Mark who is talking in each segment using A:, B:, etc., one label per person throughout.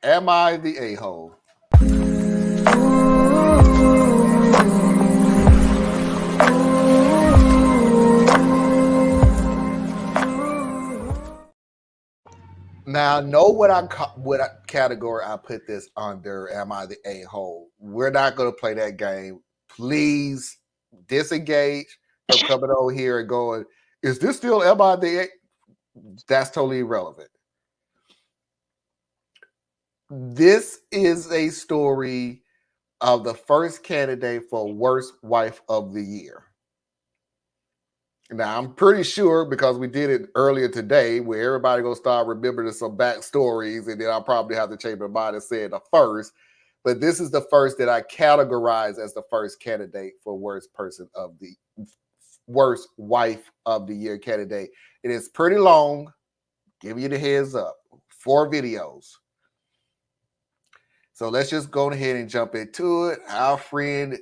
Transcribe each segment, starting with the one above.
A: Am I the a-hole? Now, know what category I put this under. Am I the a-hole? We're not going to play that game. Please disengage from coming over here and going, is this still am I the a? That's totally irrelevant. This is a story of the first candidate for worst wife of the year. Now, I'm pretty sure because we did it earlier today where everybody going to start remembering some backstories, and then I'll probably have to change my mind and say the first. But this is the first that I categorize as the first candidate for worst wife of the year candidate. It is pretty long. Give you the heads up. 4 videos. So let's just go ahead and jump into it. Our friend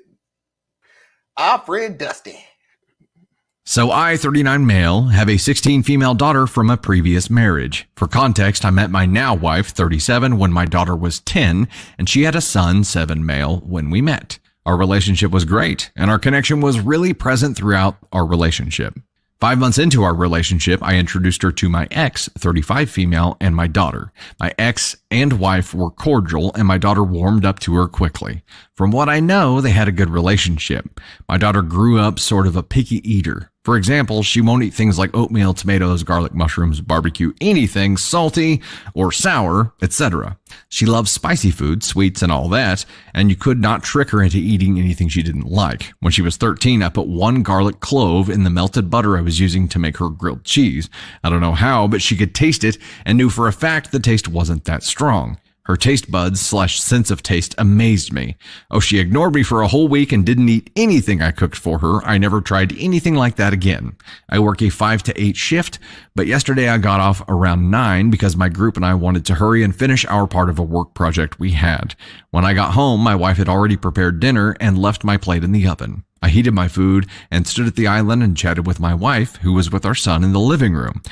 A: Dusty.
B: So I, 39 male, have a 16 female daughter from a previous marriage. For context, I met my now wife, 37, when my daughter was 10, and she had a son, 7 male, when we met. Our relationship was great, and our connection was really present throughout our relationship. 5 months into our relationship, I introduced her to my ex, 35 female, and my daughter. My ex and wife were cordial, and my daughter warmed up to her quickly. From what I know, they had a good relationship. My daughter grew up sort of a picky eater. For example, she won't eat things like oatmeal, tomatoes, garlic, mushrooms, barbecue, anything salty or sour, etc. She loves spicy food, sweets, and all that, and you could not trick her into eating anything she didn't like. When she was 13, I put 1 garlic clove in the melted butter I was using to make her grilled cheese. I don't know how, but she could taste it and knew for a fact the taste wasn't that strong. Her taste buds / sense of taste amazed me. Oh, she ignored me for a whole week and didn't eat anything I cooked for her. I never tried anything like that again. I work a 5 to 8 shift, but yesterday I got off around 9 because my group and I wanted to hurry and finish our part of a work project we had. When I got home, my wife had already prepared dinner and left my plate in the oven. I heated my food and stood at the island and chatted with my wife, who was with our son in the living room.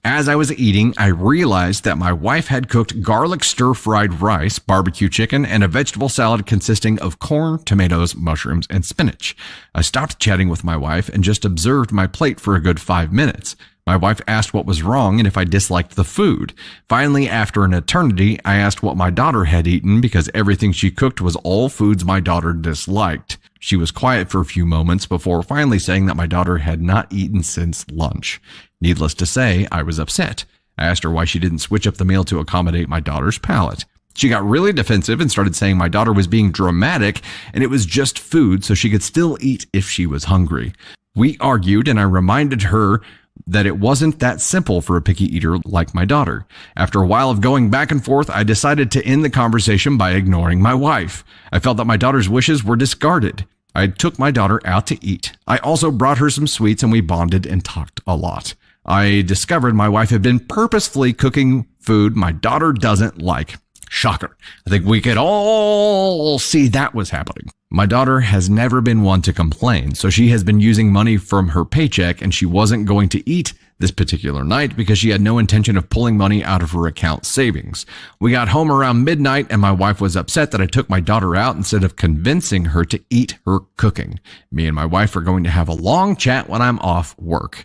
B: As I was eating, I realized that my wife had cooked garlic stir-fried rice, barbecue chicken, and a vegetable salad consisting of corn, tomatoes, mushrooms, and spinach. I stopped chatting with my wife and just observed my plate for a good 5 minutes. My wife asked what was wrong and if I disliked the food. Finally, after an eternity, I asked what my daughter had eaten because everything she cooked was all foods my daughter disliked. She was quiet for a few moments before finally saying that my daughter had not eaten since lunch. Needless to say, I was upset. I asked her why she didn't switch up the meal to accommodate my daughter's palate. She got really defensive and started saying my daughter was being dramatic and it was just food so she could still eat if she was hungry. We argued and I reminded her that it wasn't that simple for a picky eater like my daughter. After a while of going back and forth, I decided to end the conversation by ignoring my wife. I felt that my daughter's wishes were discarded. I took my daughter out to eat. I also brought her some sweets and we bonded and talked a lot. I discovered my wife had been purposefully cooking food my daughter doesn't like. Shocker. I think we could all see that was happening. My daughter has never been one to complain, so she has been using money from her paycheck and she wasn't going to eat this particular night because she had no intention of pulling money out of her account savings. We got home around midnight and my wife was upset that I took my daughter out instead of convincing her to eat her cooking. Me and my wife are going to have a long chat when I'm off work.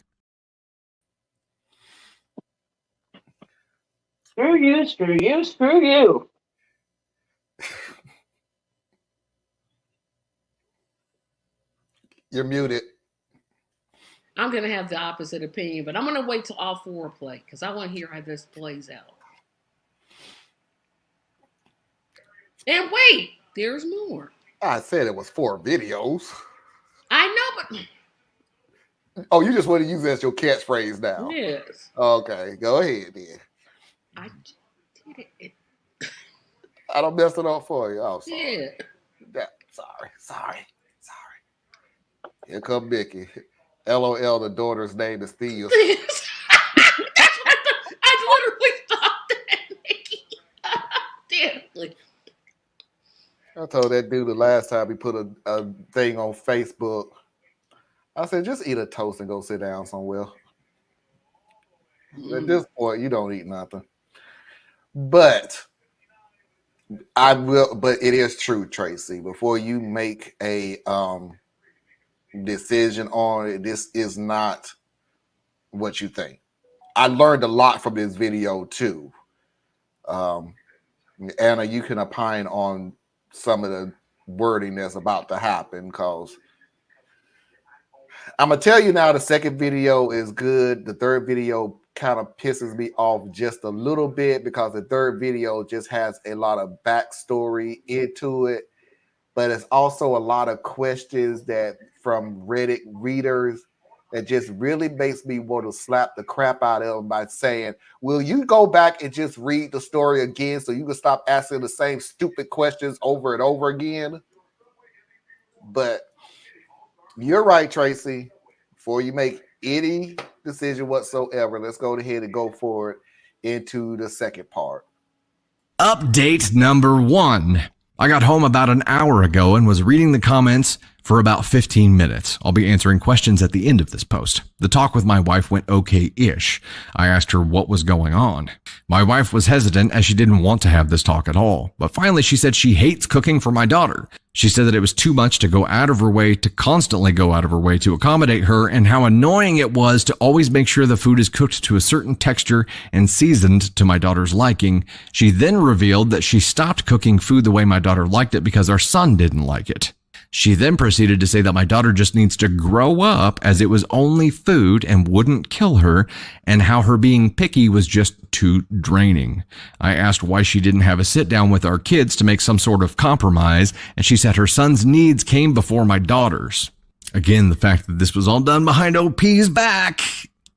C: Screw you, screw you, screw you.
A: You're muted.
D: I'm going to have the opposite opinion, but I'm going to wait till all 4 play because I want to hear how this plays out. And wait, there's more.
A: I said it was 4 videos.
D: I know, but...
A: Oh, you just want to use that as your catchphrase now?
D: Yes.
A: Okay, go ahead then.
D: I did it.
A: I don't mess it up for you. Oh, sorry.
D: Yeah.
A: Sorry. Here come Mickey. LOL, the daughter's name is Thea.
D: I literally thought that, Mickey. Definitely.
A: I told that dude the last time he put a thing on Facebook. I said, just eat a toast and go sit down somewhere. At this point, you don't eat nothing. But I will, but it is true, Tracy. Before you make a decision on it, this is not what you think. I learned a lot from this video too. Um, Anna, you can opine on some of the wording that's about to happen because I'm gonna tell you now the second video is good. The third video kind of pisses me off just a little bit because the third video just has a lot of backstory into it, but it's also a lot of questions that from Reddit readers that just really makes me want to slap the crap out of them by saying, will you go back and just read the story again so you can stop asking the same stupid questions over and over again? But you're right, Tracy. Before you make any decision whatsoever, let's go ahead and go forward into the second part.
B: Update number 1. I got home about an hour ago and was reading the comments for about 15 minutes. I'll be answering questions at the end of this post. The talk with my wife went okay-ish. I asked her what was going on. My wife was hesitant as she didn't want to have this talk at all, but finally she said she hates cooking for my daughter. She said that it was too much to go out of her way to constantly go out of her way to accommodate her, and how annoying it was to always make sure the food is cooked to a certain texture and seasoned to my daughter's liking. She then revealed that she stopped cooking food the way my daughter liked it because our son didn't like it. She then proceeded to say that my daughter just needs to grow up as it was only food and wouldn't kill her, and how her being picky was just too draining. I asked why she didn't have a sit down with our kids to make some sort of compromise, and she said her son's needs came before my daughter's. Again, the fact that this was all done behind OP's back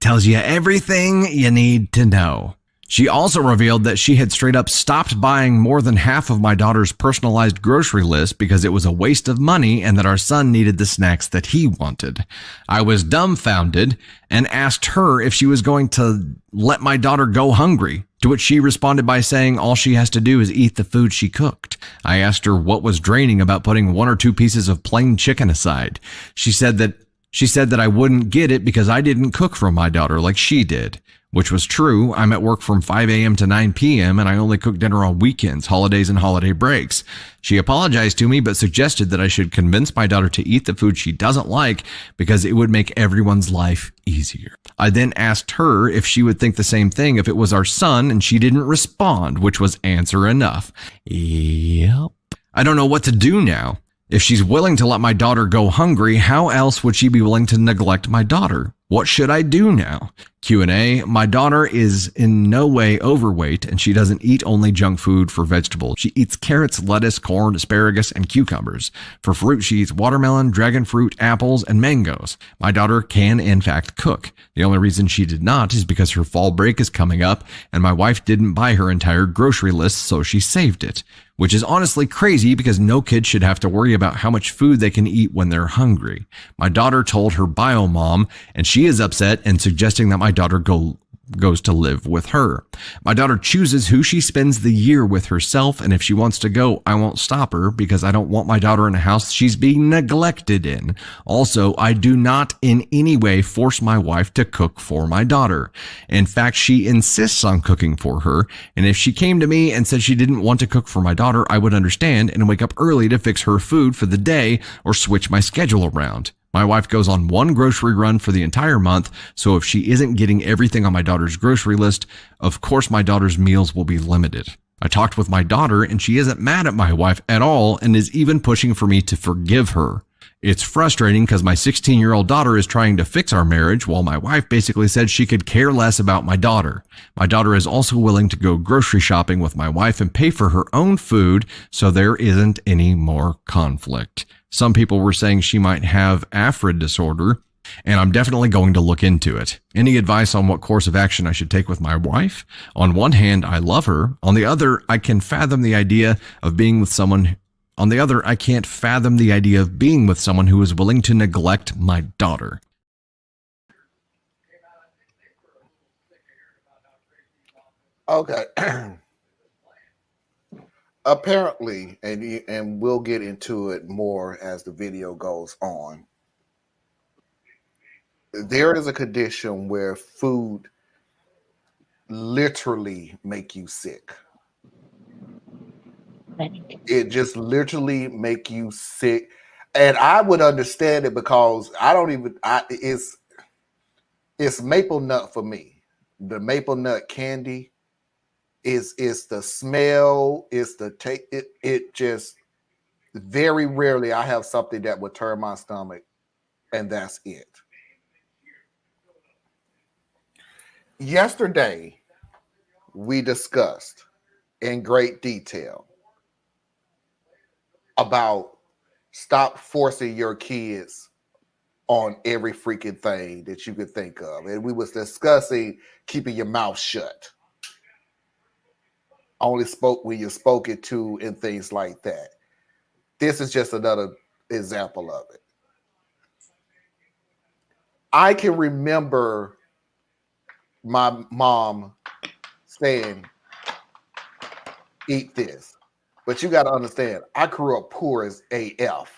B: tells you everything you need to know. She also revealed that she had straight up stopped buying more than half of my daughter's personalized grocery list because it was a waste of money and that our son needed the snacks that he wanted. I was dumbfounded and asked her if she was going to let my daughter go hungry, to which she responded by saying all she has to do is eat the food she cooked. I asked her what was draining about putting 1 or 2 pieces of plain chicken aside. She said that I wouldn't get it because I didn't cook for my daughter like she did. Which was true. I'm at work from 5 a.m. to 9 p.m. and I only cook dinner on weekends, holidays, and holiday breaks. She apologized to me but suggested that I should convince my daughter to eat the food she doesn't like because it would make everyone's life easier. I then asked her if she would think the same thing if it was our son, and she didn't respond, which was answer enough. Yep. I don't know what to do now. If she's willing to let my daughter go hungry, how else would she be willing to neglect my daughter? What should I do now? Q&A. My daughter is in no way overweight, and she doesn't eat only junk food for vegetables. She eats carrots, lettuce, corn, asparagus, and cucumbers. For fruit, she eats watermelon, dragon fruit, apples, and mangoes. My daughter can, in fact, cook. The only reason she did not is because her fall break is coming up, and my wife didn't buy her entire grocery list, so she saved it. Which is honestly crazy because no kid should have to worry about how much food they can eat when they're hungry. My daughter told her bio mom, and she is upset and suggesting that my daughter goes to live with her. My daughter chooses who she spends the year with herself, and if she wants to go, I won't stop her because I don't want my daughter in a house she's being neglected in. Also, I do not in any way force my wife to cook for my daughter. In fact, she insists on cooking for her, and if she came to me and said she didn't want to cook for my daughter, I would understand and wake up early to fix her food for the day or switch my schedule around. My wife goes on 1 grocery run for the entire month, so if she isn't getting everything on my daughter's grocery list, of course my daughter's meals will be limited. I talked with my daughter and she isn't mad at my wife at all and is even pushing for me to forgive her. It's frustrating because my 16-year-old daughter is trying to fix our marriage while my wife basically said she could care less about my daughter. My daughter is also willing to go grocery shopping with my wife and pay for her own food, so there isn't any more conflict. Some people were saying she might have AFRID disorder, and I'm definitely going to look into it. Any advice on what course of action I should take with my wife? On one hand, I love her. On the other, I can fathom the idea of being with someone. On the other, I can't fathom the idea of being with someone who is willing to neglect my daughter.
A: Okay. Apparently, and we'll get into it more as the video goes on, there is a condition where food literally make you sick. It just literally make you sick. And I would understand it because I don't even it's maple nut for me. The maple nut candy is the smell, it's the take it just very rarely I have something that would turn my stomach, and that's it. Yesterday, we discussed in great detail about stop forcing your kids on every freaking thing that you could think of. And we was discussing keeping your mouth shut. Only spoke when you're spoken to and things like that. This is just another example of it. I can remember my mom saying, eat this. But you got to understand, I grew up poor as AF.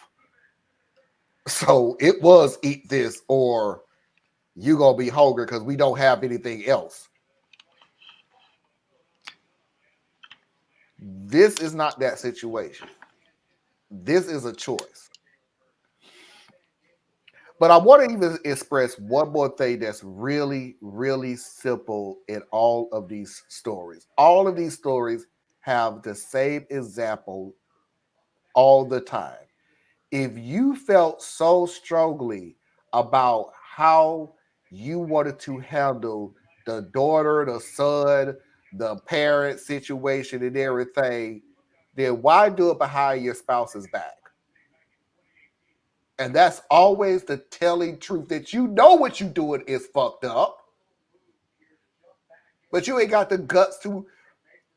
A: So it was eat this or you going to be hungry because we don't have anything else. This is not that situation. This is a choice. But I want to even express one more thing that's really, really simple in all of these stories. All of these stories have the same example all the time. If you felt so strongly about how you wanted to handle the daughter, the son, the parent situation, and everything, then why do it behind your spouse's back? And that's always the telling truth that you know what you're doing is fucked up. But you ain't got the guts to,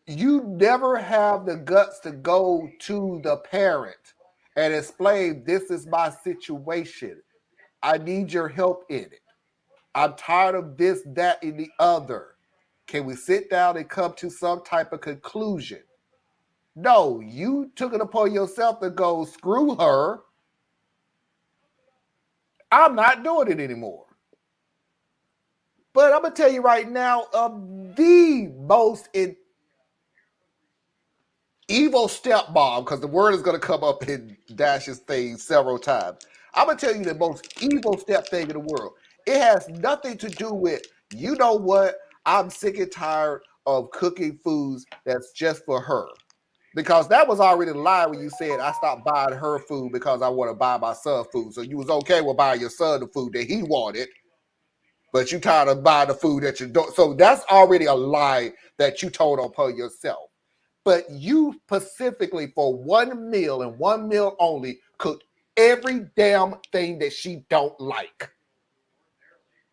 A: you never have the guts to go to the parent and explain, this is my situation. I need your help in it. I'm tired of this, that, and the other. Can we sit down and come to some type of conclusion? No, you took it upon yourself to go screw her. I'm not doing it anymore. But I'm going to tell you right now, the most evil stepmom, because the word is going to come up in Dash's thing several times. I'm going to tell you the most evil step thing in the world. It has nothing to do with, you know what, I'm sick and tired of cooking foods that's just for her. Because that was already the lie when you said I stopped buying her food because I want to buy my son food. So you was okay with buying your son the food that he wanted, but you tired of buying the food that you don't. So that's already a lie that you told upon yourself. But you specifically for one meal and one meal only cooked every damn thing that she don't like.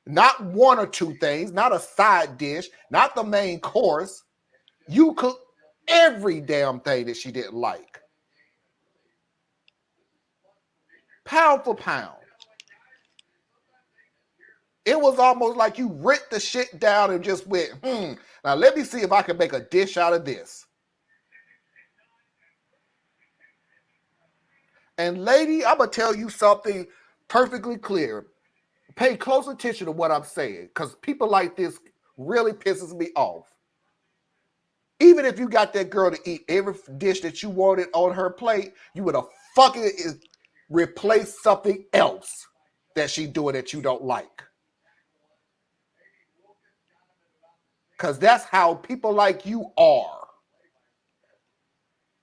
A: Not one or two things, not a side dish, not the main course. You cooked every damn thing that she didn't like. Pound for pound. It was almost like you ripped the shit down and just went, now let me see if I can make a dish out of this. And lady, I'm going to tell you something perfectly clear. Pay close attention to what I'm saying, because people like this really pisses me off. Even if you got that girl to eat every dish that you wanted on her plate, you would have fucking replaced something else that she doing that you don't like. Because that's how people like you are.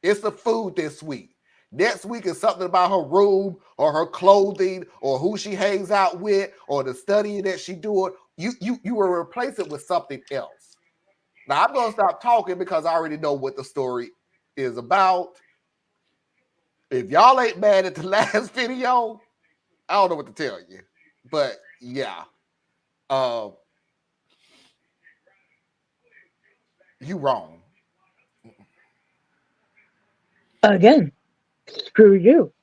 A: It's the food this week. Next week is something about her room or her clothing or who she hangs out with or the studying that she doing. You will replace it with something else. Now, I'm going to stop talking because I already know what the story is about. If y'all ain't mad at the last video, I don't know what to tell you. But, yeah. You wrong.
C: Again, screw you.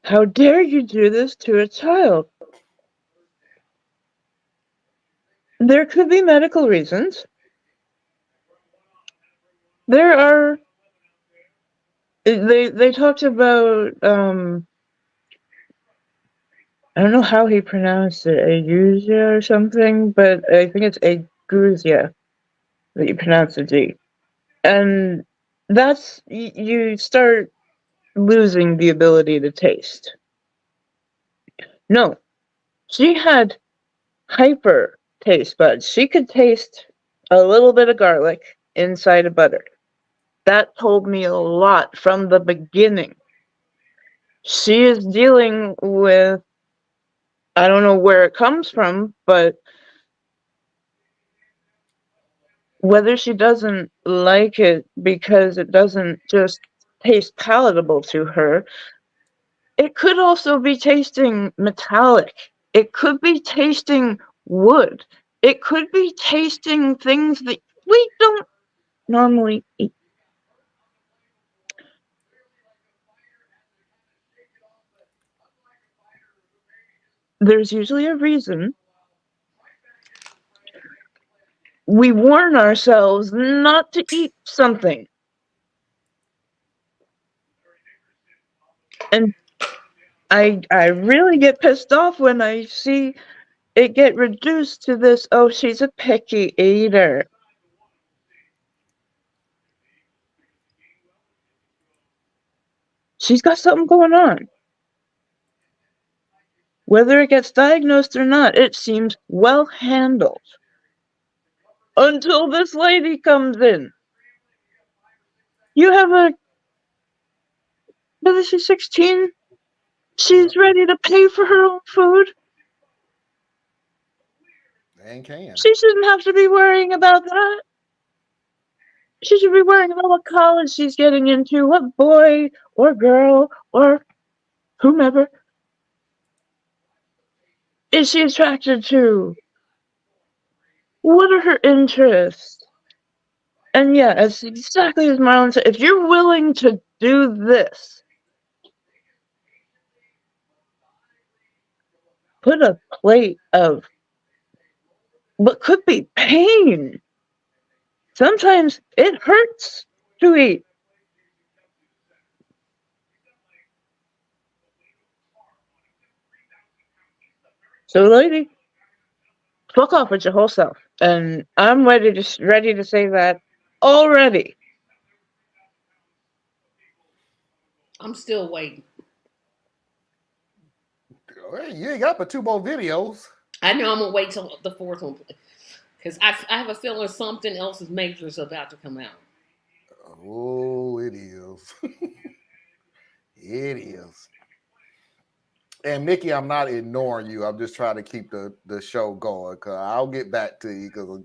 C: How dare you do this to a child? There could be medical reasons. There are. They talked about I don't know how he pronounced it, Ayusia or something, but I think it's Aguzia that you pronounce the D. And that's, you start losing the ability to taste. No, she had hyper taste buds. She could taste a little bit of garlic inside of butter. That told me a lot from the beginning. She is dealing with, I don't know where it comes from, but whether she doesn't like it because it doesn't just taste palatable to her, it could also be tasting metallic. It could be tasting wood. It could be tasting things that we don't normally eat. There's usually a reason. We warn ourselves not to eat something. And I really get pissed off when I see it get reduced to this, oh, she's a picky eater. She's got something going on. Whether it gets diagnosed or not, it seems well handled. Until this lady comes in. You have whether she's 16, she's ready to pay for her own food.
A: And can.
C: She shouldn't have to be worrying about that. She should be worrying about what college she's getting into, what boy or girl or whomever is she attracted to? What are her interests? And yeah, it's exactly as Marlon said, if you're willing to do this, put a plate of what could be pain. Sometimes it hurts to eat. So, lady, fuck off with your whole self. And I'm ready to say that already.
D: I'm still waiting.
A: You ain't got but 2 more videos.
D: I know I'm gonna wait till the 4th one because I have a feeling something else is major is about to come out.
A: Oh, it is. It is. And Mickey, I'm not ignoring you. I'm just trying to keep the show going because I'll get back to you because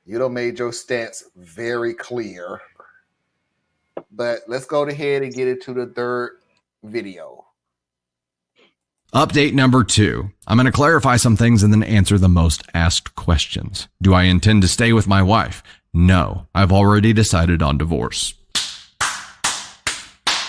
A: you done made your stance very clear. But let's go ahead and get into the 3rd video.
B: Update number 2. I'm going to clarify some things and then answer the most asked questions. Do I intend to stay with my wife? No, I've already decided on divorce.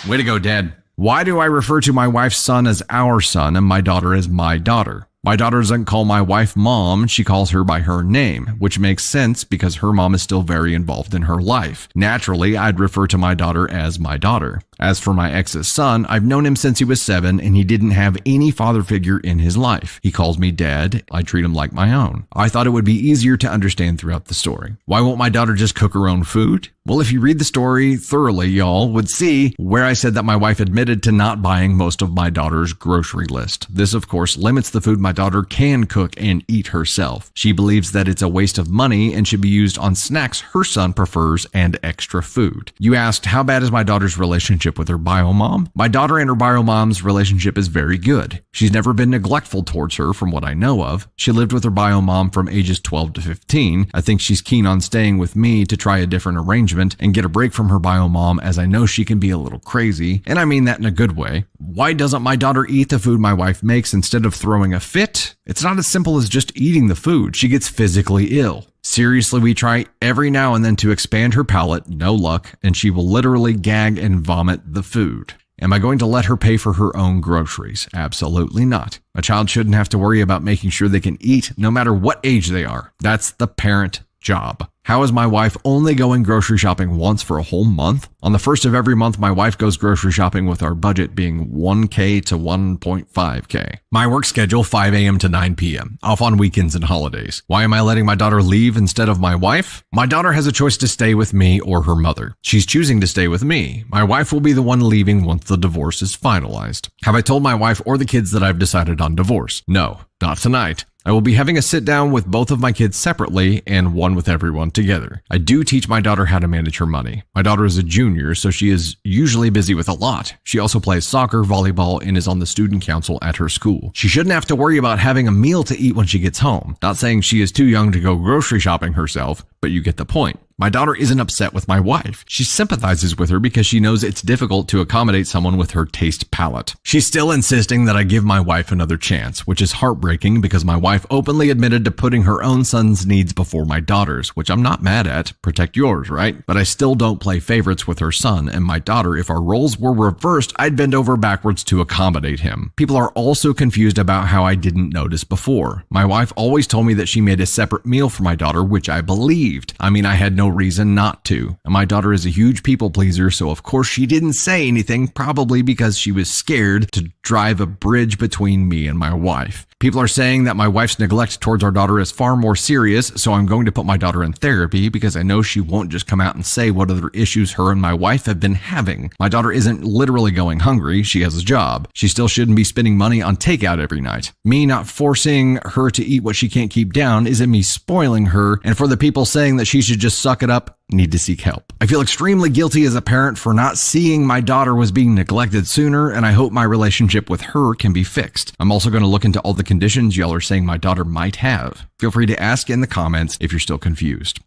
B: Way to go, Dad. Why do I refer to my wife's son as our son and my daughter as my daughter? My daughter doesn't call my wife mom, she calls her by her name, which makes sense because her mom is still very involved in her life. Naturally, I'd refer to my daughter as my daughter. As for my ex's son, I've known him since he was 7 and he didn't have any father figure in his life. He calls me dad. I treat him like my own. I thought it would be easier to understand throughout the story. Why won't my daughter just cook her own food? Well, if you read the story thoroughly, y'all would see where I said that my wife admitted to not buying most of my daughter's grocery list. This, of course, limits the food my daughter can cook and eat herself. She believes that it's a waste of money and should be used on snacks her son prefers and extra food. You asked, how bad is my daughter's relationship with her bio mom? My daughter and her bio mom's relationship is very good. She's never been neglectful towards her from what I know of. She lived with her bio mom from ages 12 to 15. I think she's keen on staying with me to try a different arrangement and get a break from her bio mom, as I know she can be a little crazy, and I mean that in a good way. Why doesn't my daughter eat the food my wife makes instead of throwing a fit? It's not as simple as just eating the food. She gets physically ill. Seriously, we try every now and then to expand her palate, no luck, and she will literally gag and vomit the food. Am I going to let her pay for her own groceries? Absolutely not. A child shouldn't have to worry about making sure they can eat no matter what age they are. That's the parent job. How is my wife only going grocery shopping once for a whole month? On the first of every month, my wife goes grocery shopping with our budget being 1K to 1.5K. My work schedule 5 a.m. to 9 p.m., off on weekends and holidays. Why am I letting my daughter leave instead of my wife? My daughter has a choice to stay with me or her mother. She's choosing to stay with me. My wife will be the one leaving once the divorce is finalized. Have I told my wife or the kids that I've decided on divorce? No, not tonight. I will be having a sit down with both of my kids separately and one with everyone together. I do teach my daughter how to manage her money. My daughter is a junior, so she is usually busy with a lot. She also plays soccer, volleyball, and is on the student council at her school. She shouldn't have to worry about having a meal to eat when she gets home. Not saying she is too young to go grocery shopping herself, but you get the point. My daughter isn't upset with my wife. She sympathizes with her because she knows it's difficult to accommodate someone with her taste palette. She's still insisting that I give my wife another chance, which is heartbreaking because my wife openly admitted to putting her own son's needs before my daughter's, which I'm not mad at. Protect yours, right? But I still don't play favorites with her son and my daughter. If our roles were reversed, I'd bend over backwards to accommodate him. People are also confused about how I didn't notice before. My wife always told me that she made a separate meal for my daughter, which I believed. I mean, I had no reason not to. And my daughter is a huge people pleaser, so of course she didn't say anything, probably because she was scared to drive a bridge between me and my wife. People are saying that my wife's neglect towards our daughter is far more serious, so I'm going to put my daughter in therapy because I know she won't just come out and say what other issues her and my wife have been having. My daughter isn't literally going hungry. She has a job. She still shouldn't be spending money on takeout every night. Me not forcing her to eat what she can't keep down isn't me spoiling her, and for the people saying that she should just suck it up, need to seek help. I feel extremely guilty as a parent for not seeing my daughter was being neglected sooner, and I hope my relationship with her can be fixed. I'm also going to look into all the conditions y'all are saying my daughter might have. Feel free to ask in the comments if you're still confused.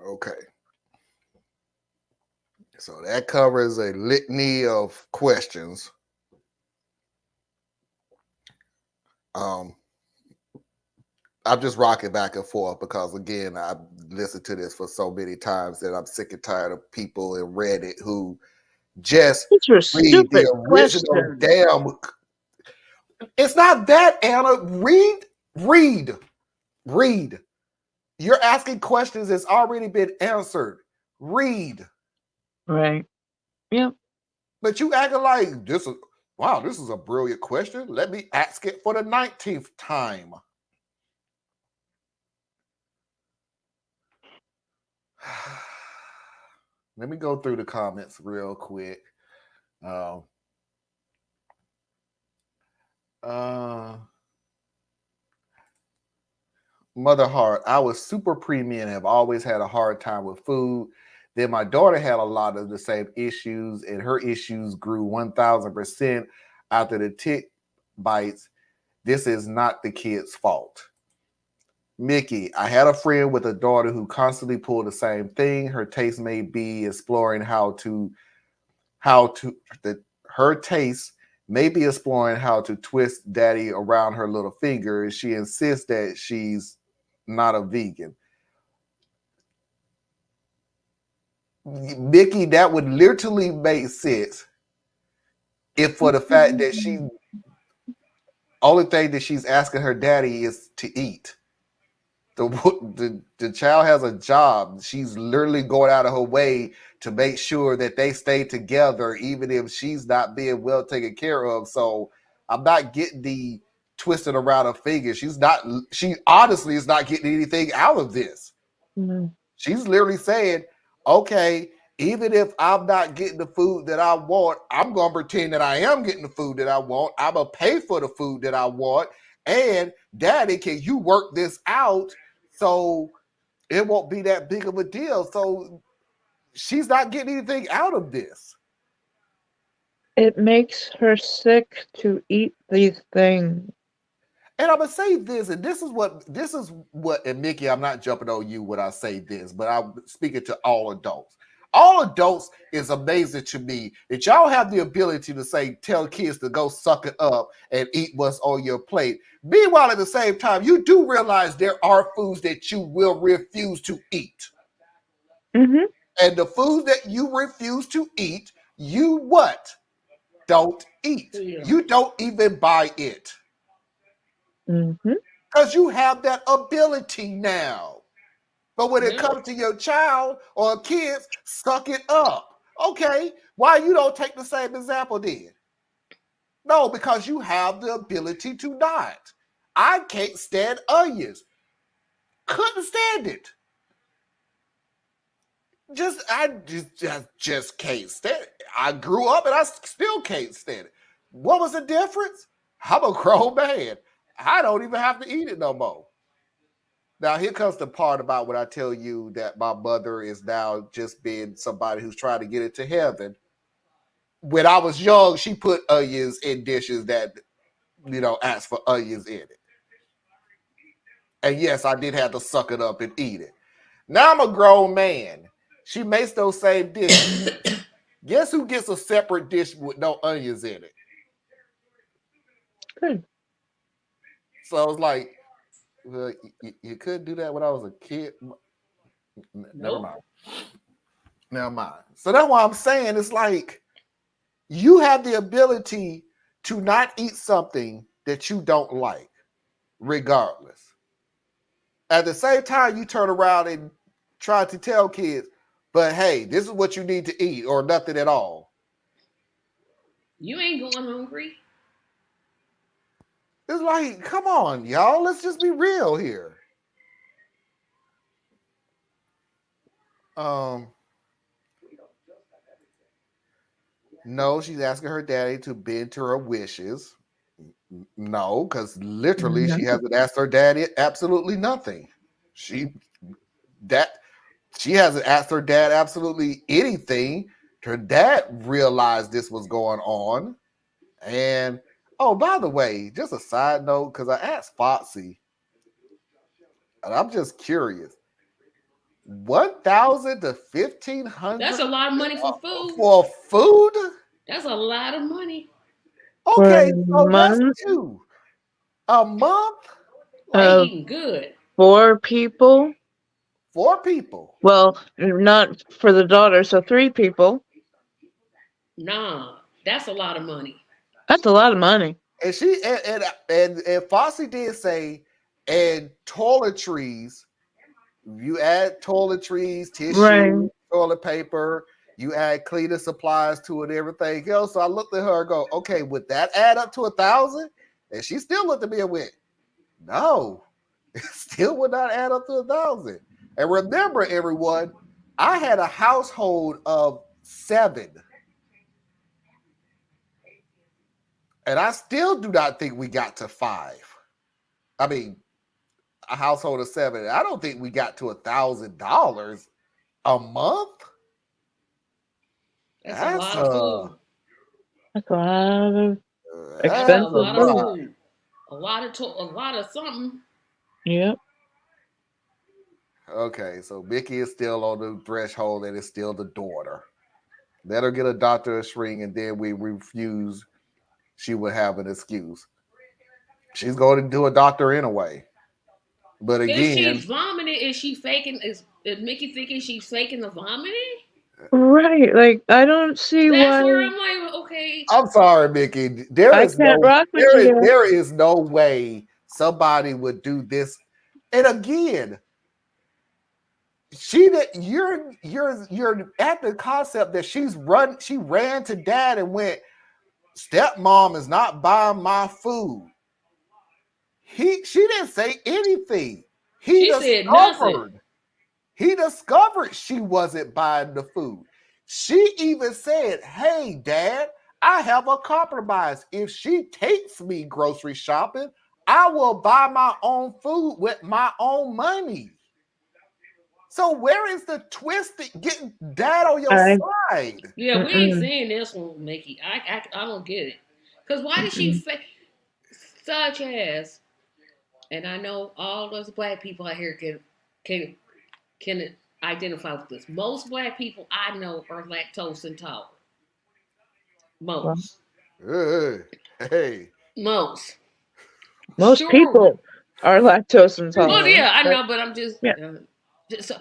A: Okay. So that covers a litany of questions. I'm just rocking back and forth because, again, I've listened to this for so many times that I'm sick and tired of people in Reddit who just
C: These are
A: read
C: stupid
A: the original
C: questions.
A: damn. It's not that, Anna. Read. You're asking questions that's already been answered. Read.
C: Right. Yep.
A: But you acting like this is a brilliant question. Let me ask it for the 19th time. Let me go through the comments real quick. Mother Heart, I was super preemie and have always had a hard time with food. Then my daughter had a lot of the same issues, and her issues grew 1,000% after the tick bites. This is not the kid's fault. Mickey, I had a friend with a daughter who constantly pulled the same thing. Her taste may be exploring her taste may be exploring how to twist daddy around her little finger. She insists that she's not a vegan. Mickey, that would literally make sense if for the fact that she only thing that she's asking her daddy is to eat. The child has a job. She's literally going out of her way to make sure that they stay together, even if she's not being well taken care of. So I'm not getting the twisted around her finger. She honestly is not getting anything out of this.
C: Mm-hmm.
A: She's literally saying, okay, even if I'm not getting the food that I want, I'm going to pretend that I am getting the food that I want. I'm going to pay for the food that I want. And daddy, can you work this out so it won't be that big of a deal? So she's not getting anything out of this.
C: It makes her sick to eat these things.
A: And I'm gonna say this, and this is what, and Mickey, I'm not jumping on you when I say this, but I'm speaking to all adults. All adults is amazing to me that y'all have the ability to tell kids to go suck it up and eat what's on your plate. Meanwhile, at the same time, you do realize there are foods that you will refuse to eat.
C: Mm-hmm.
A: And the food that you refuse to eat, you what? Don't eat.
D: Yeah.
A: You don't even buy it.
C: Mm-hmm.
A: because you have that ability now. But when it
D: No.
A: comes to your child or kids, suck it up. Okay, why you don't take the same example then? No, because you have the ability to not. I can't stand onions. Couldn't stand it. I just can't stand it. I grew up and I still can't stand it. What was the difference? I'm a grown man. I don't even have to eat it no more. Now, here comes the part about when I tell you that my mother is now just being somebody who's trying to get into heaven. When I was young, she put onions in dishes that, asked for onions in it. And yes, I did have to suck it up and eat it. Now I'm a grown man. She makes those same dishes. Guess who gets a separate dish with no onions in it?
C: Good.
A: So it's like, well, you couldn't do that when I was a kid. Never
D: Nope.
A: mind. Never mind. So that's why I'm saying it's like you have the ability to not eat something that you don't like, regardless. At the same time, you turn around and try to tell kids, but hey, this is what you need to eat or nothing at all.
D: You ain't going hungry.
A: It's like, come on, y'all. Let's just be real here. No, she's asking her daddy to bend to her wishes. No, because literally she hasn't asked her daddy absolutely nothing. She hasn't asked her dad absolutely anything. Her dad realized this was going on. And oh, by the way, just a side note, because I asked Foxy, and I'm just curious. 1,000 to 1,500.
D: That's a lot of money for food.
A: For food?
D: That's a lot of money.
A: Okay, so that's
C: month?
A: two. A month?
D: They eating good.
C: 4 people.
A: 4 people.
C: Well, not for the daughter, so 3 people.
D: Nah, that's a lot of money.
C: That's a lot of money.
A: And she and Fossey did say, and toiletries. You add toiletries, tissue,
C: Right.
A: toilet paper. You add cleaning supplies to it, everything else. So I looked at her and go, okay, would that add up to 1,000? And she still looked at me and went, no, it still would not add up to 1,000. And remember, everyone, I had a household of 7. And I still do not think we got to 5. I mean, a household of 7. I don't think we got to $1,000 a month.
D: That's a lot of food.
C: That's a lot of
D: That's a
C: expensive
D: lot
C: food.
D: of food. A lot of something.
C: Yep.
A: Okay, so Mickey is still on the threshold and it's still the daughter. Let her get a doctor's ring and then we refuse. She would have an excuse. She's going to do a doctor anyway. But
D: If
A: again,
D: she's vomiting, is she faking? Is Mickey thinking she's faking the vomiting?
C: Right. Like, I don't see
D: That's
C: why.
D: where I'm like, okay.
A: I'm sorry, Mickey.
C: I can't rock with you.
A: There is no way somebody would do this. And again, you're at the concept that she ran to dad and went, stepmom is not buying my food. She didn't say anything. He discovered she wasn't buying the food. She even said, hey, Dad, I have a compromise. If she takes me grocery shopping, I will buy my own food with my own money. So where is the twist getting dad on your side?
D: Yeah, we ain't saying this one, Mickey. I don't get it. Because why did she such as, and I know all those black people out here can identify with this. Most black people I know are lactose intolerant. Most.
A: Hey.
D: Most
C: people are lactose intolerant.
D: Well, yeah, I know, but I'm just. So,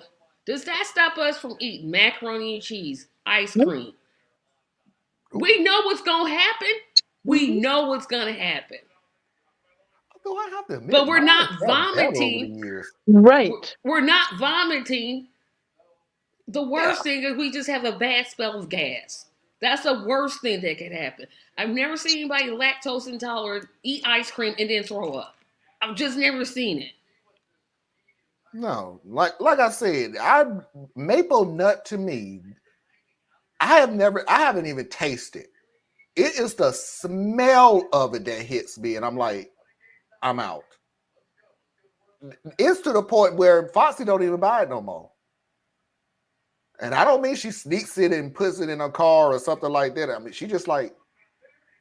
D: does that stop us from eating macaroni and cheese, ice cream? We know what's gonna happen. We know what's gonna happen.
A: Though I have to admit,
D: But we're
A: mine
D: not
A: has got better over the
D: vomiting.
A: years.
C: Right.
D: We're not vomiting. The
A: Yeah.
D: worst thing is we just have a bad spell of gas. That's the worst thing that could happen. I've never seen anybody lactose intolerant eat ice cream and then throw up. I've just never seen it.
A: No, like I said, maple nut to me, I haven't even tasted. It is the smell of it that hits me, and I'm like, I'm out. It's to the point where Foxy don't even buy it no more. And I don't mean she sneaks it and puts it in a car or something like that. I mean, she just like,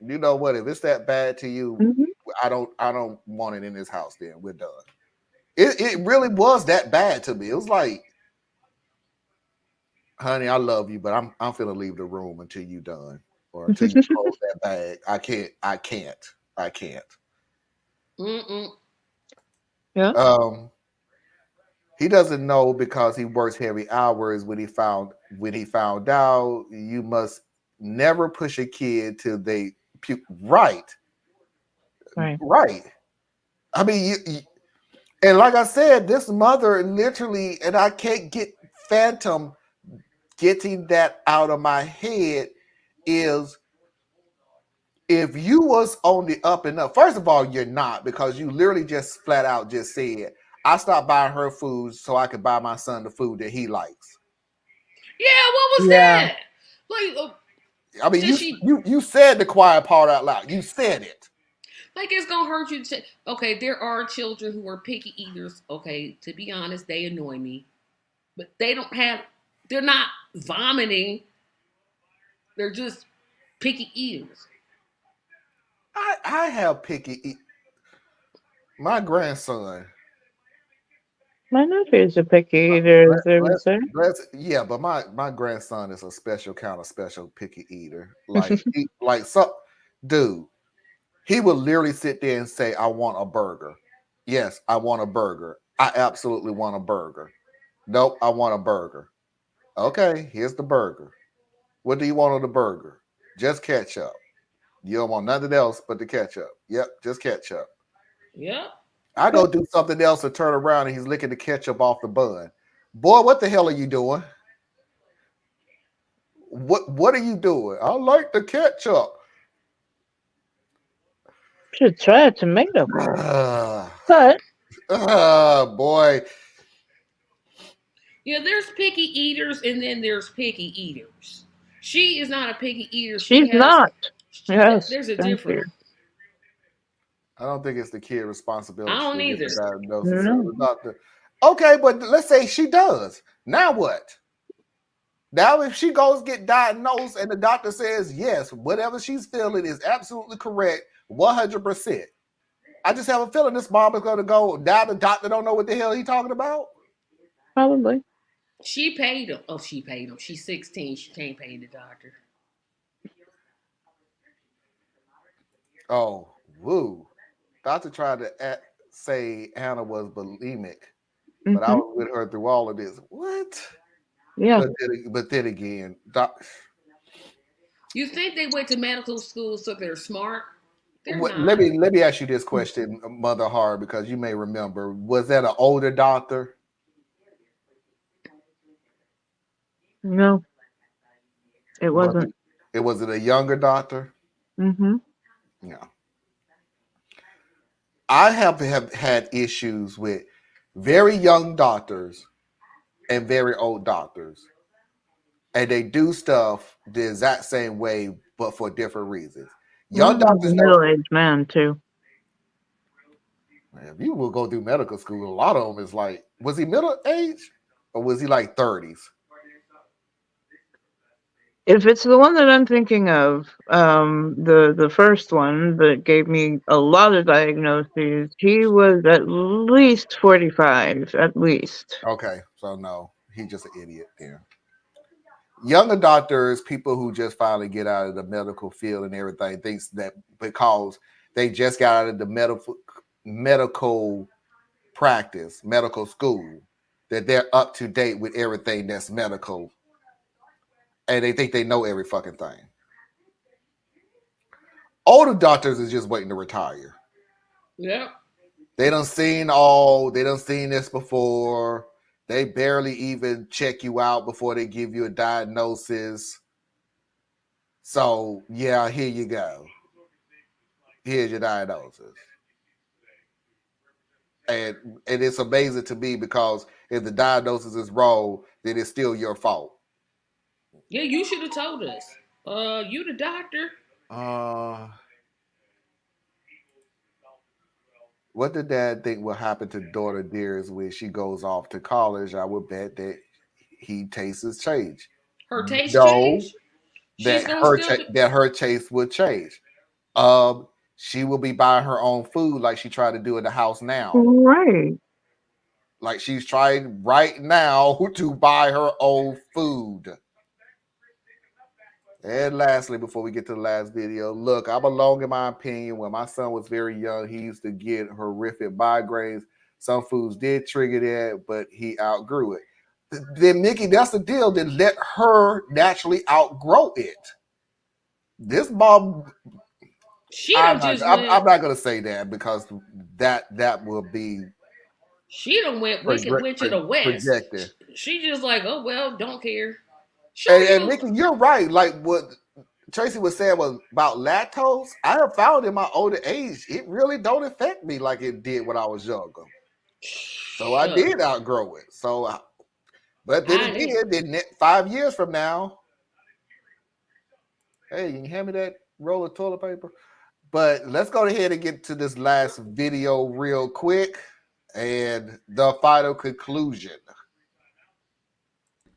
A: you know what? If it's that bad to you,
C: Mhm.
A: I don't want it in this house. Then we're done. It really was that bad to me. It was like, honey, I love you, but I'm finna leave the room until you done or until you close that bag. I can't.
D: Mm-mm.
C: Yeah.
A: He doesn't know because he works heavy hours. When he found out, you must never push a kid till they puke. Right. I mean, and like I said, this mother literally, and I can't get Phantom getting that out of my head is if you was on the up and up. First of all, you're not, because you literally just flat out just said, I stopped buying her food so I could buy my son the food that he likes.
D: Yeah, what was
C: Yeah.
D: that? Like,
A: I mean,
D: did she?
A: you said the quiet part out loud. You said it.
D: Like, it's gonna hurt you to say, okay, there are children who are picky eaters. Okay, to be honest, they annoy me. But they're not vomiting. They're just picky eaters.
A: I have picky. My grandson.
C: My nephew's a picky eater, as they would say.
A: Yeah, but my grandson is a special kind of special picky eater. Like dude, he would literally sit there and say, I want a burger. Yes, I want a burger. I absolutely want a burger. Nope, I want a burger. Okay, here's the burger. What do you want on the burger? Just ketchup. You don't want nothing else but the ketchup. Yep, just ketchup.
D: Yep.
A: I go do something else and turn around and he's licking the ketchup off the bun. Boy, what the hell are you doing? What are you doing? I like the ketchup.
C: Should try a tomato. But
A: Boy.
D: Yeah, there's picky eaters and then there's picky eaters. She is not a picky eater.
C: she's not. Yes,
D: There's a
C: thank
D: difference.
C: you.
A: I don't think it's the kid
D: I
A: responsibility
D: don't
A: to get
D: either.
A: the diagnosis
C: No.
A: of the doctor. Okay, but let's say she does. Now what? Now, if she goes get diagnosed and the doctor says, yes, whatever she's feeling is absolutely correct, 100%. I just have a feeling this mom is going to go, now the doctor don't know what the hell he's talking about.
C: Probably.
D: She paid him. Oh, she paid him. She's 16. She can't pay the doctor.
A: Oh, woo. Doctor tried to say Anna was bulimic, but I was with her through all of this. What?
C: Yeah.
A: But then again,
D: You think they went to medical school so they're smart? They're not.
A: let me ask you this question, Mother Hard, because you may remember. Was that an older doctor?
C: No. It wasn't.
A: It was a younger doctor?
C: Mm-hmm.
A: Yeah. I have had issues with very young doctors and very old doctors. And they do stuff the exact same way, but for different reasons. Young doctors,
C: middle-aged man too.
A: If you will go through medical school, a lot of them is like, was he middle age or was he like 30s?
C: If it's the one that I'm thinking of, the first one that gave me a lot of diagnoses, he was at least 45, at least.
A: Okay, so no, he's just an idiot there. Younger doctors, people who just finally get out of the medical field and everything, thinks that because they just got out of the medical practice, medical school, that they're up to date with everything that's medical. And they think they know every fucking thing. Older doctors is just waiting to retire.
D: Yep.
A: They done seen this before. They barely even check you out before they give you a diagnosis. So yeah, here you go. Here's your diagnosis. And it's amazing to me because if the diagnosis is wrong, then it's still your fault.
D: Yeah, you should have told us. You the doctor.
A: What did Dad think will happen to daughter Dearest when she goes off to college? I would bet that he tastes change.
D: Her taste change?
A: That her taste would change. She will be buying her own food like she tried to do in the house now.
C: Right.
A: Like she's trying right now to buy her own food. And lastly, before we get to the last video, look, I'm alone in my opinion. When my son was very young, he used to get horrific migraines. Some foods did trigger that, but he outgrew it. Then, Mickey, that's the deal. Then let her naturally outgrow it. This mom, I'm not going to say that because that will be.
D: She done went to the west. Projected. She just like, oh, well, don't care.
A: And Mickey, you're right. Like what Tracy was saying was about lactose. I have found in my older age, it really don't affect me like it did when I was younger. So I did outgrow it. So, but then again, 5 years from now, hey, you can hand me that roll of toilet paper. But let's go ahead and get to this last video real quick and the final conclusion.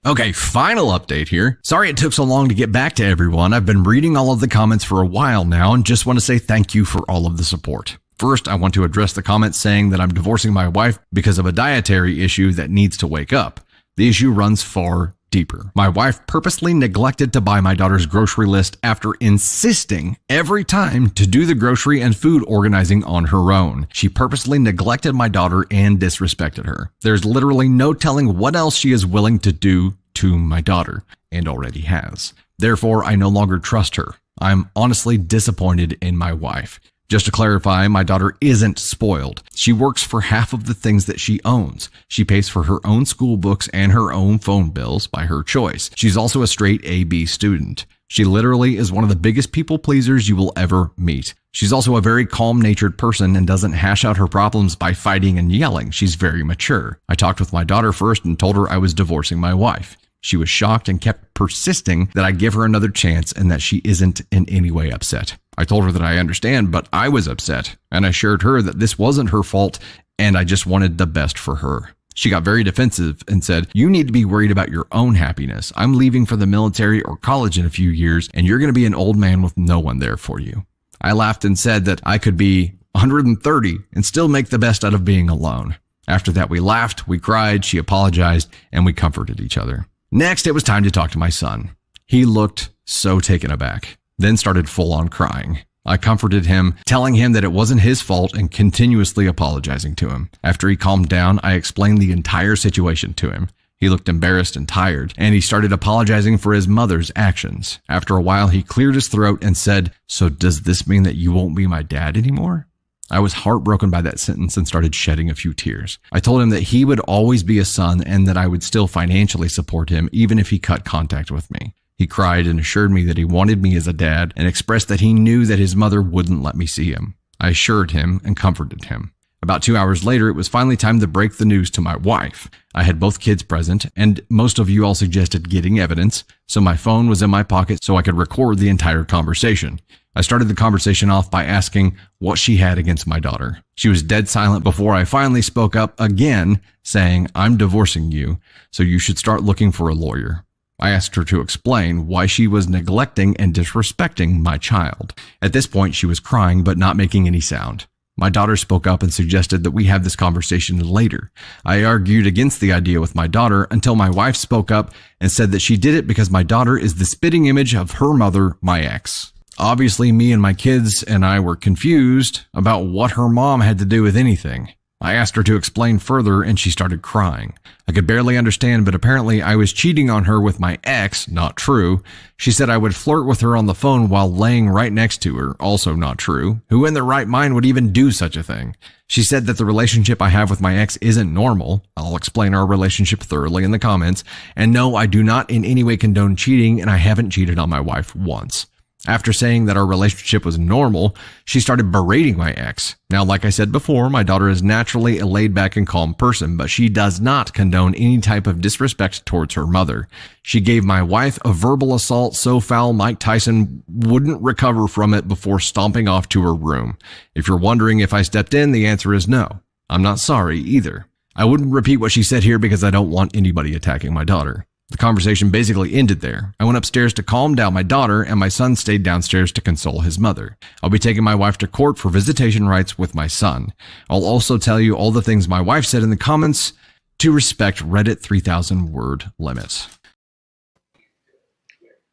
B: Okay, final update here. Sorry it took so long to get back to everyone. I've been reading all of the comments for a while now and just want to say thank you for all of the support. First, I want to address the comments saying that I'm divorcing my wife because of a dietary issue that needs to wake up. The issue runs far deeper. My wife purposely neglected to buy my daughter's grocery list after insisting every time to do the grocery and food organizing on her own. She purposely neglected my daughter and disrespected her. There's literally no telling what else she is willing to do to my daughter, and already has. Therefore, I no longer trust her. I'm honestly disappointed in my wife. Just to clarify, my daughter isn't spoiled. She works for half of the things that she owns. She pays for her own school books and her own phone bills by her choice. She's also a straight A/B student. She literally is one of the biggest people pleasers you will ever meet. She's also a very calm-natured person and doesn't hash out her problems by fighting and yelling. She's very mature. I talked with my daughter first and told her I was divorcing my wife. She was shocked and kept persisting that I give her another chance and that she isn't in any way upset. I told her that I understand, but I was upset, and I assured her that this wasn't her fault and I just wanted the best for her. She got very defensive and said, "You need to be worried about your own happiness. I'm leaving for the military or college in a few years, and you're going to be an old man with no one there for you." I laughed and said that I could be 130 and still make the best out of being alone. After that, we laughed, we cried, she apologized, and we comforted each other. Next, it was time to talk to my son. He looked so taken aback, then started full-on crying. I comforted him, telling him that it wasn't his fault and continuously apologizing to him. After he calmed down, I explained the entire situation to him. He looked embarrassed and tired, and he started apologizing for his mother's actions. After a while, he cleared his throat and said, "So does this mean that you won't be my dad anymore?" I was heartbroken by that sentence and started shedding a few tears. I told him that he would always be a son and that I would still financially support him even if he cut contact with me. He cried and assured me that he wanted me as a dad and expressed that he knew that his mother wouldn't let me see him. I assured him and comforted him. About 2 hours later, it was finally time to break the news to my wife. I had both kids present, and most of you all suggested getting evidence, so my phone was in my pocket so I could record the entire conversation. I started the conversation off by asking what she had against my daughter. She was dead silent before I finally spoke up again, saying, "I'm divorcing you, so you should start looking for a lawyer." I asked her to explain why she was neglecting and disrespecting my child. At this point, she was crying but not making any sound. My daughter spoke up and suggested that we have this conversation later. I argued against the idea with my daughter until my wife spoke up and said that she did it because my daughter is the spitting image of her mother, my ex. Obviously, me and my kids and I were confused about what her mom had to do with anything. I asked her to explain further and she started crying. I could barely understand, but apparently I was cheating on her with my ex, not true. She said I would flirt with her on the phone while laying right next to her, also not true. Who in their right mind would even do such a thing? She said that the relationship I have with my ex isn't normal. I'll explain our relationship thoroughly in the comments. And no, I do not in any way condone cheating, and I haven't cheated on my wife once. After saying that our relationship was normal, she started berating my ex. Now, like I said before, my daughter is naturally a laid-back and calm person, but she does not condone any type of disrespect towards her mother. She gave my wife a verbal assault so foul Mike Tyson wouldn't recover from it before stomping off to her room. If you're wondering if I stepped in, the answer is no. I'm not sorry either. I wouldn't repeat what she said here because I don't want anybody attacking my daughter. The conversation basically ended there. I went upstairs to calm down my daughter, and my son stayed downstairs to console his mother. I'll be taking my wife to court for visitation rights with my son. I'll also tell you all the things my wife said in the comments to respect Reddit 3,000 word limit.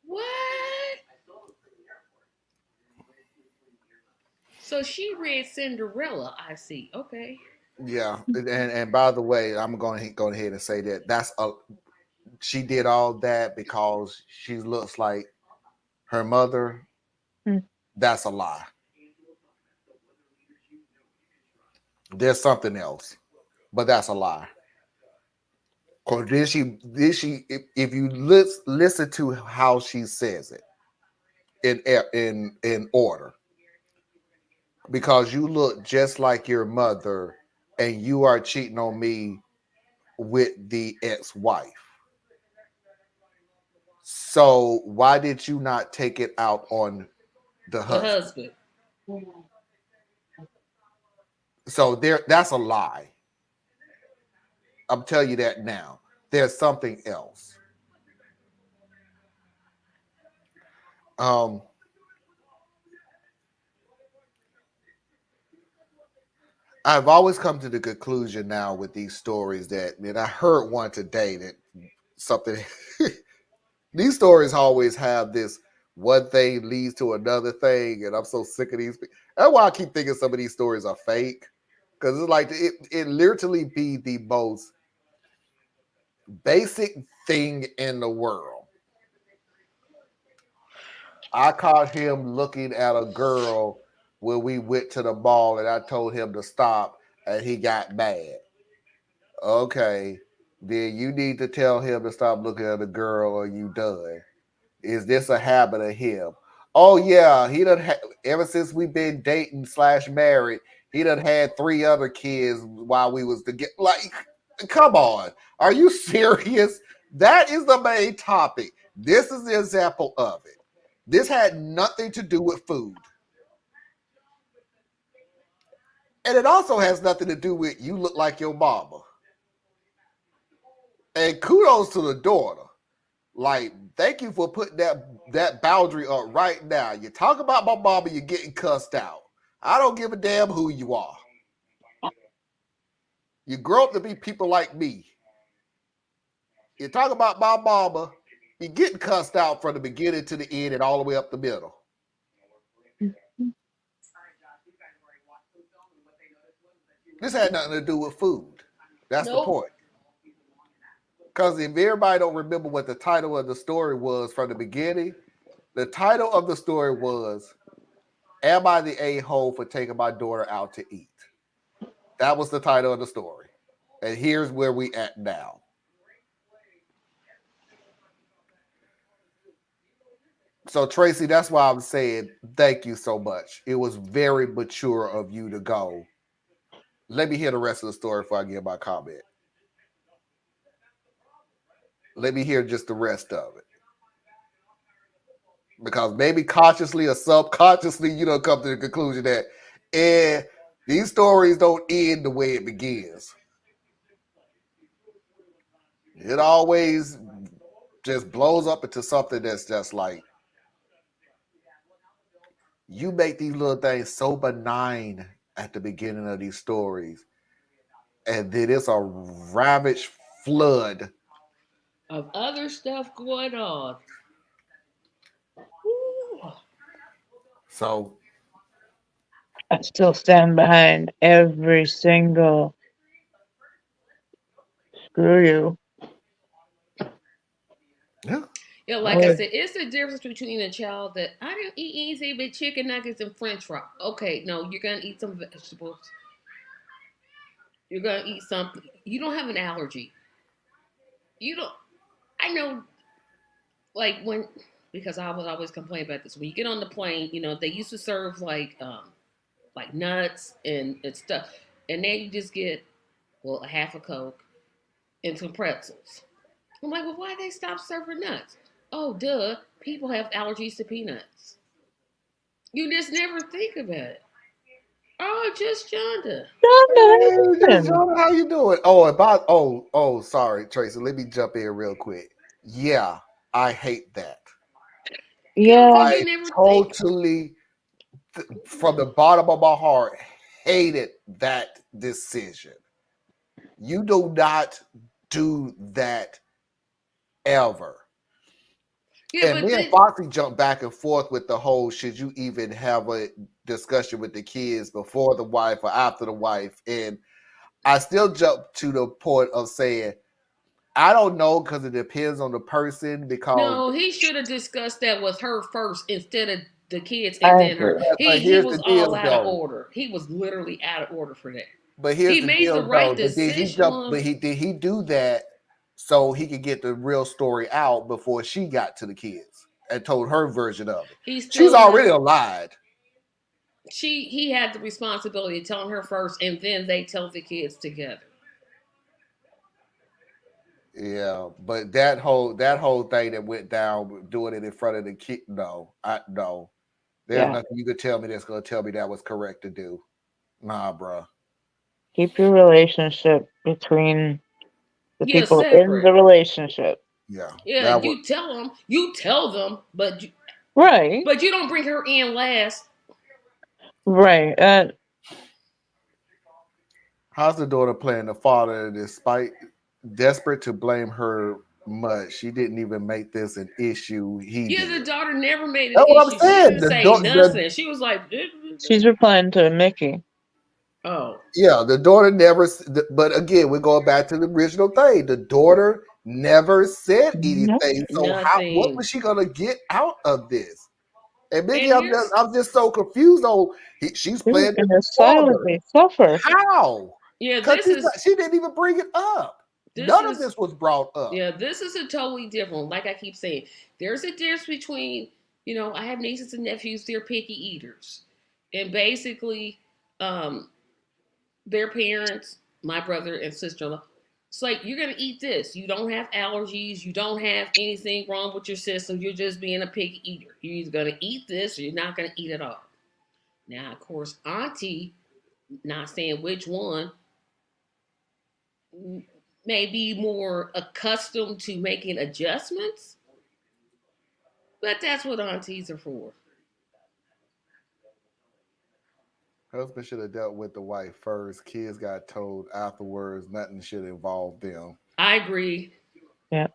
D: What? So she read Cinderella, I see. Okay.
A: Yeah, and by the way, I'm going to go ahead and say that she did all that because she looks like her mother. That's a lie. There's something else, but that's a lie. Or did she? If you listen to how she says it in order, because you look just like your mother, and you are cheating on me with the ex-wife. So why did you not take it out on the husband? So that's a lie. I'm telling you that now. There's something else. I've always come to the conclusion now with these stories that I heard one today that something these stories always have this one thing leads to another thing, and I'm so sick of these. That's why I keep thinking some of these stories are fake, because it's like it literally be the most basic thing in the world. I caught him looking at a girl when we went to the mall, and I told him to stop, and he got mad. Okay, then you need to tell him to stop looking at a girl, or you done. Is this a habit of him? Oh yeah, he done ever since we've been dating / married, he done had 3 other kids while we was together. Like, come on, are you serious? That is the main topic. This is the example of it. This had nothing to do with food. And it also has nothing to do with you look like your mama. And kudos to the daughter. Like, thank you for putting that boundary up right now. You talk about my mama, you're getting cussed out. I don't give a damn who you are. You grow up to be people like me. You talk about my mama, you're getting cussed out from the beginning to the end and all the way up the middle. This had nothing to do with food. That's the point. Because if everybody don't remember what the title of the story was from the beginning, the title of the story was, "Am I the a-hole for taking my daughter out to eat?" That was the title of the story. And here's where we at now. So, Tracy, that's why I'm saying thank you so much. It was very mature of you to go. Let me hear the rest of the story before I give my comment. Let me hear just the rest of it. Because maybe consciously or subconsciously, you don't come to the conclusion that these stories don't end the way it begins. It always just blows up into something that's just like, you make these little things so benign at the beginning of these stories, and then it's a ravaged flood
D: of other stuff going on. Ooh.
A: So
C: I still stand behind every single screw you.
A: Yeah.
D: Yeah, like I
C: Or-
D: said, it's the difference between a child that I didn't eat anything but chicken nuggets and French fries. Okay, no, you're gonna eat some vegetables. You're gonna eat something. You don't have an allergy. You don't. I know, like when because I would always complain about this. When you get on the plane, they used to serve like nuts and stuff, and then you just get a half a Coke and some pretzels. I'm like, well, why they stop serving nuts? Oh, duh. People have allergies to peanuts. You just never think about it. Oh, just Shonda.
A: Hey,
C: Jonathan.
A: Jonah, how you doing? Sorry, Tracy. Let me jump in real quick. Yeah, I hate that.
D: Yeah,
C: Yeah,
D: because
A: I
D: you never think.
A: totally, from the bottom of my heart, hated that decision. You do not do that ever.
D: Yeah,
A: And
D: but
A: me and
D: then
A: Foxy jumped back and forth with the whole should you even have a discussion with the kids before the wife or after the wife? And I still jump to the point of saying, I don't know because it depends on the person. Because
D: no, he should have discussed that with her first instead of the kids and
C: I
D: then her.
C: agree.
D: He
A: but
D: he
A: here's
D: was
A: the
D: all
A: deal,
D: out of
A: though.
D: order. He was literally out of order for that.
A: But here's
D: He
A: the
D: made the
A: deal,
D: right
A: though. But did he jump?
D: decision.
A: But did he do that so he could get the real story out before she got to the kids and told her version of it?
D: He
A: She's
D: still
A: already
D: had
A: lied.
D: he had the responsibility of telling her first, and then they tell the kids together.
A: Yeah, but that whole thing that went down doing it in front of the kid, no. There's
C: Yeah.
A: nothing you could tell me that's gonna tell me that was correct to do. Nah, bro.
C: Keep your relationship between the
D: Yeah,
C: people in
D: separate.
C: the relationship.
A: Yeah,
D: Yeah,
A: that was.
D: you tell them,
C: Right.
D: but you don't bring her in last.
C: Right.
A: How's the daughter playing the father despite desperate to blame her much? She didn't even make this an issue. He
D: Yeah,
A: did.
D: the daughter never made an
A: That's what I'm
D: issue. She
A: saying.
D: didn't say nothing. She was like,
C: she's replying to Mickey.
D: oh,
A: The daughter never. But again, we're going back to the original thing. The daughter never said
C: Nope.
A: anything. So what
D: nothing.
A: was she gonna get out of this? And
D: And
A: Mickey,
D: here's
A: I'm just so confused on. She's
C: She was
A: playing
C: gonna
A: the father.
C: silently suffer.
A: How?
D: yeah,
A: Because she didn't even bring it up.
D: this
A: None of
D: is
A: this was brought up.
D: this is a totally different. Like I keep saying, there's a difference between I have nieces and nephews. They're picky eaters, and basically, um, their parents, my brother and sister-in-law. It's like you're gonna eat this. You don't have allergies. You don't have anything wrong with your system. You're just being a picky eater. You're either gonna eat this or you're not gonna eat it all. Now, of course, Auntie, not saying which one, may be more accustomed to making adjustments, but that's what aunties are for.
A: Husband should have dealt with the wife first. Kids got told afterwards. Nothing should involve them.
D: I agree.
C: Yeah.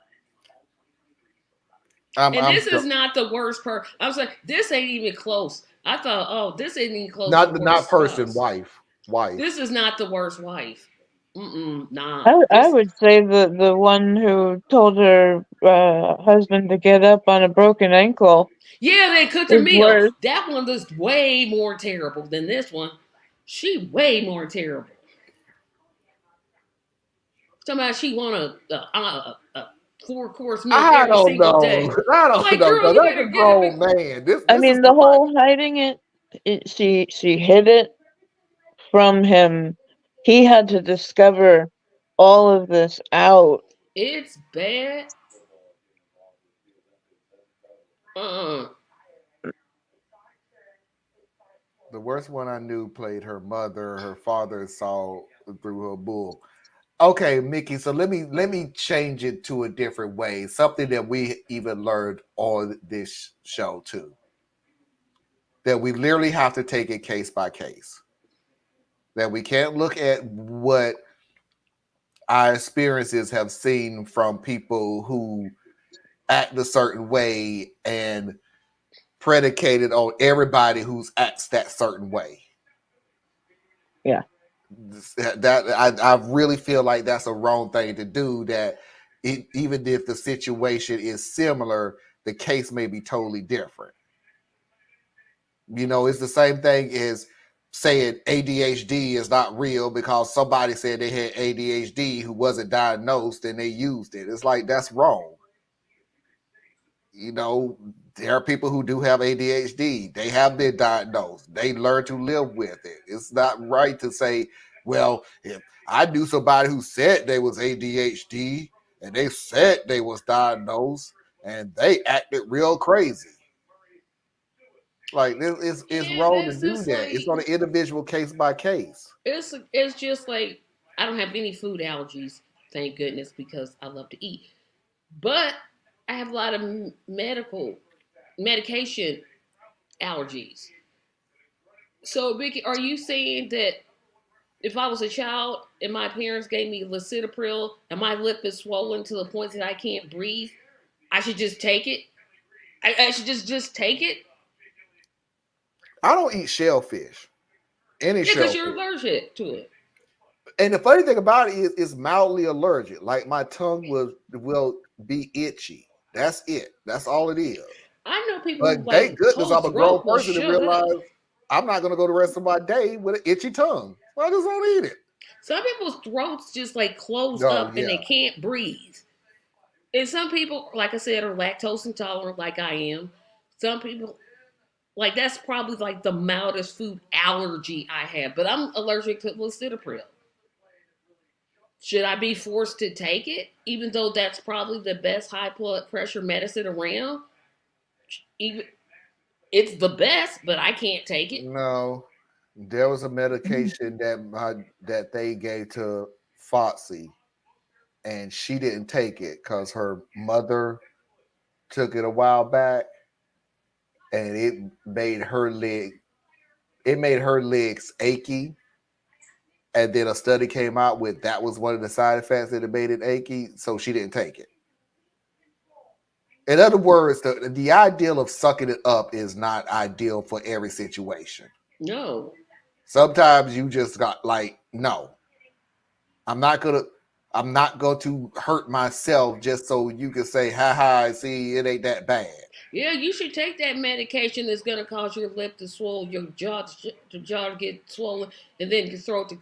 D: And
A: I'm
D: this is
A: still
D: not the worst part. I was like, this ain't even close. I thought, oh, this ain't even close to
A: not
D: worst
A: person,
D: spouse.
A: wife.
D: This is not the worst wife. Nah.
C: I would say the one who told her husband to get up on a broken ankle
D: Yeah, they cooked a
C: is
D: meal.
C: worse.
D: That one was way more terrible than this one. She way more terrible. Somebody she want a 4-course meal
A: I
D: every
A: don't
D: single
A: know.
D: day.
A: I
D: I'm
A: don't
D: like,
A: know.
D: girl, you
A: That's
D: better
A: a
D: get up
A: grown
D: and
A: man. This
C: I
A: is
C: mean, the
A: somebody.
C: whole hiding it, she hid it from him. He had to discover all of this out.
D: it's bad. Uh-uh.
A: The worst one I knew played her mother. Her father saw through her bull. Okay, Mickey. So let me change it to a different way. Something that we even learned on this show too. That we literally have to take it case by case. That we can't look at what our experiences have seen from people who act a certain way and predicated on everybody who's acts that certain way.
C: Yeah.
A: I really feel like that's a wrong thing to do. That even if the situation is similar, the case may be totally different. It's the same thing as saying ADHD is not real because somebody said they had ADHD who wasn't diagnosed and they used it. It's like, that's wrong. There are people who do have ADHD. They have been diagnosed. They learn to live with it. It's not right to say, well, if I knew somebody who said they was ADHD and they said they was diagnosed and they acted real crazy. Like, it's wrong to do that. It's on an individual case by case.
D: It's just like, I don't have any food allergies, thank goodness, because I love to eat. But I have a lot of medication allergies. So, Vicky, are you saying that if I was a child and my parents gave me lisinopril and my lip is swollen to the point that I can't breathe, I should just take it? I should just take it?
A: I don't eat shellfish. Any
D: because
A: shellfish.
D: you're allergic to it.
A: And the funny thing about it is, it's mildly allergic. Like, my tongue will be itchy. That's it. That's all it is.
D: I know people
A: But
D: who,
A: thank goodness I'm a grown
D: will
A: person to
D: shut
A: realize
D: up.
A: I'm not going to go the rest of my day with an itchy tongue. So I just don't eat it.
D: Some people's throats just like close
A: Oh,
D: up and
A: yeah.
D: they can't breathe. And some people, like I said, are lactose intolerant, like I am. Some people, like, that's probably like the mildest food allergy I have. But I'm allergic to lisinopril. Should I be forced to take it, even though that's probably the best high blood pressure medicine around? Even it's the best, but I can't take it.
A: No, there was a medication that they gave to Foxy, and she didn't take it because her mother took it a while back, and it made her legs achy. And then a study came out with that was one of the side effects that it made it achy, so she didn't take it. In other words, the ideal of sucking it up is not ideal for every situation.
D: No.
A: Sometimes you just got like, no, I'm not going to hurt myself just so you can say, ha ha, see, it ain't that bad.
D: Yeah, you should take that medication that's going to cause your lip to swell, your jaw to get swollen, and then your throat to.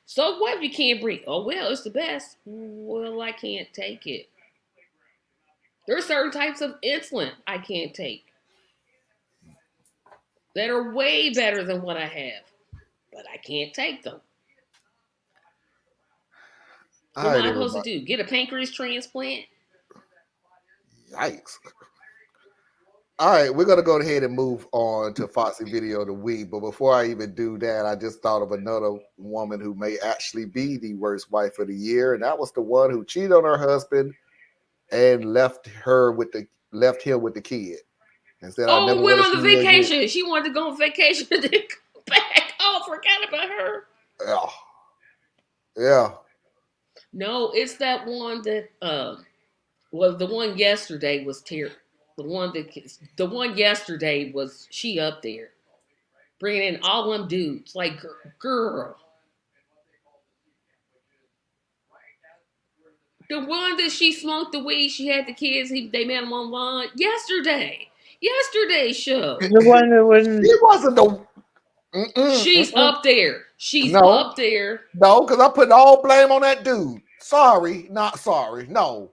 D: So what if you can't breathe? Oh, well, it's the best. Well, I can't take it. There are certain types of insulin I can't take that are way better than what I have, but I can't take them. What am I supposed to do? Get a pancreas transplant?
A: Yikes. All right, we're going to go ahead and move on to Foxy Video of the Week. But before I even do that, I just thought of another woman who may actually be the worst wife of the year. And that was the one who cheated on her husband and left him with the kid. And said,
D: went on the vacation. Again. She wanted to go on vacation and then come back. Oh, forgot about her.
A: Yeah.
D: No, it's that one that well, the one yesterday was terrible. The one yesterday was she up there bringing in all them dudes like girl. The one that she smoked the weed, she had the kids. They met him online yesterday show.
C: The one that wouldn't.
A: It wasn't the.
D: She's up there. She's up there.
A: No, because I put all blame on that dude. Sorry, not sorry. No,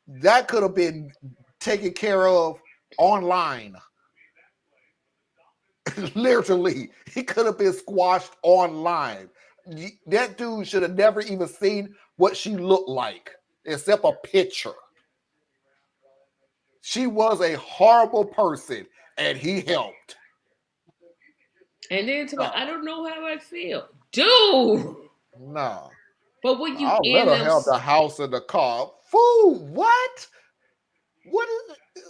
A: that could have been taken care of online. Literally, he could have been squashed online. That dude should have never even seen what she looked like, except a picture. She was a horrible person, and he helped.
D: And then I don't know how I feel, dude.
A: No.
D: But when you
A: let her have the house and the car. Fool, what? What is it?